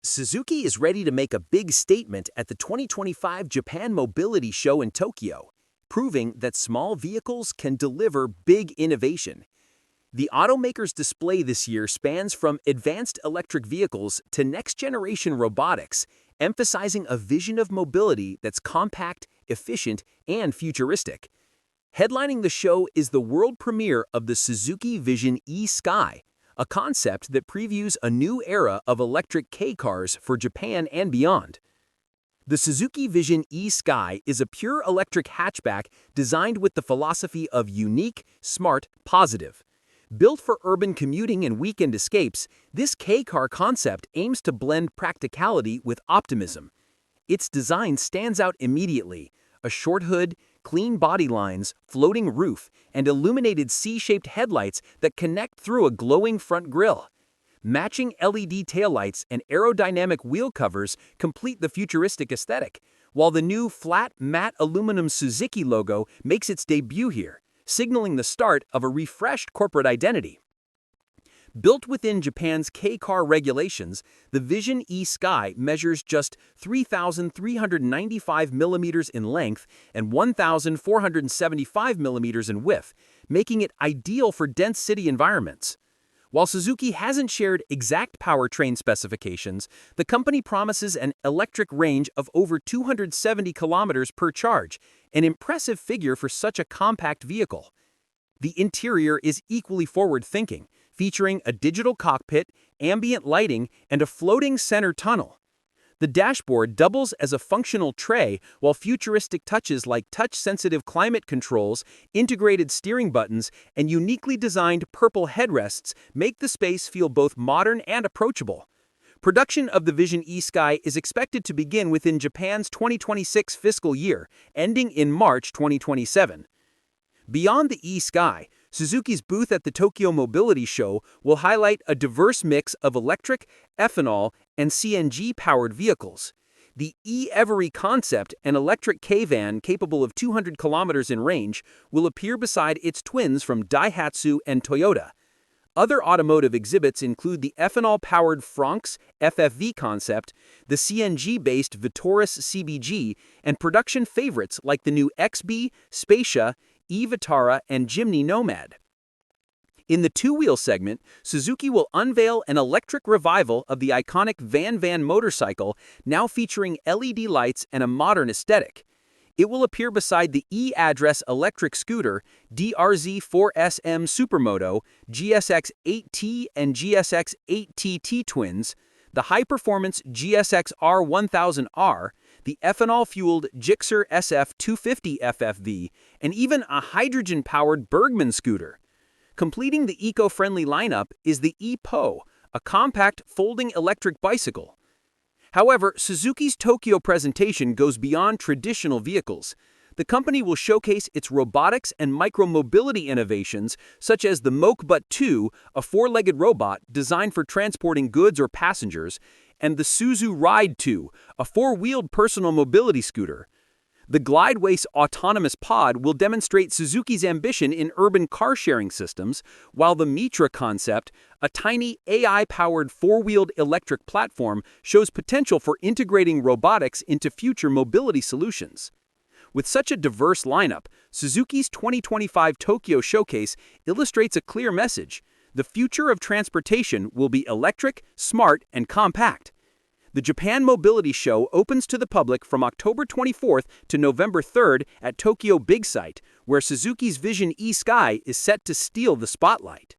Suzuki is ready to make a big statement at the 2025 Japan Mobility Show in Tokyo, proving that small vehicles can deliver big innovation. The automaker's display this year spans from advanced electric vehicles to next-generation robotics, emphasizing a vision of mobility that's compact, efficient, and futuristic. Headlining the show is the world premiere of the Suzuki Vision e-Sky, a concept that previews a new era of electric K-cars for Japan and beyond. The Suzuki Vision e-Sky is a pure electric hatchback designed with the philosophy of unique, smart, positive. Built for urban commuting and weekend escapes, this K-car concept aims to blend practicality with optimism. Its design stands out immediately: a short hood, clean body lines, floating roof, and illuminated C-shaped headlights that connect through a glowing front grille. Matching LED taillights and aerodynamic wheel covers complete the futuristic aesthetic, while the new flat, matte aluminum Suzuki logo makes its debut here, signaling the start of a refreshed corporate identity. Built within Japan's K-car regulations, the Vision e-Sky measures just 3,395 millimeters in length and 1,475 millimeters in width, making it ideal for dense city environments. While Suzuki hasn't shared exact powertrain specifications, the company promises an electric range of over 270 kilometers per charge, an impressive figure for such a compact vehicle. The interior is equally forward-thinking, featuring a digital cockpit, ambient lighting, and a floating center tunnel. The dashboard doubles as a functional tray, while futuristic touches like touch-sensitive climate controls, integrated steering buttons, and uniquely designed purple headrests make the space feel both modern and approachable. Production of the Vision e-Sky is expected to begin within Japan's 2026 fiscal year, ending in March 2027. Beyond the e-Sky, Suzuki's booth at the Tokyo Mobility Show will highlight a diverse mix of electric, ethanol, and CNG-powered vehicles. The e-Every concept, an electric K-van capable of 200 kilometers in range, will appear beside its twins from Daihatsu and Toyota. Other automotive exhibits include the ethanol-powered Franx FFV concept, the CNG-based Vitoris CBG, and production favorites like the new XB, Spacia, e-Vitara, and Jimny Nomad. In the two-wheel segment, Suzuki will unveil an electric revival of the iconic Van motorcycle, now featuring LED lights and a modern aesthetic. It will appear beside the e-Address electric scooter, DRZ4SM Supermoto, GSX-8T and GSX-8TT twins, the high-performance GSX-R1000R, the ethanol-fueled Gixxer SF250 FFV, and even a hydrogen-powered Bergman scooter. Completing the eco-friendly lineup is the e-Po, a compact folding electric bicycle. However, Suzuki's Tokyo presentation goes beyond traditional vehicles. The company will showcase its robotics and micromobility innovations, such as the Mokebut 2, a four-legged robot designed for transporting goods or passengers, and the Suzu Ride 2, a four-wheeled personal mobility scooter. The Glideways autonomous pod will demonstrate Suzuki's ambition in urban car-sharing systems, while the Mitra concept, a tiny AI-powered four-wheeled electric platform, shows potential for integrating robotics into future mobility solutions. With such a diverse lineup, Suzuki's 2025 Tokyo Showcase illustrates a clear message: the future of transportation will be electric, smart, and compact. The Japan Mobility Show opens to the public from October 24th to November 3rd at Tokyo Big Sight, where Suzuki's Vision e-Sky is set to steal the spotlight.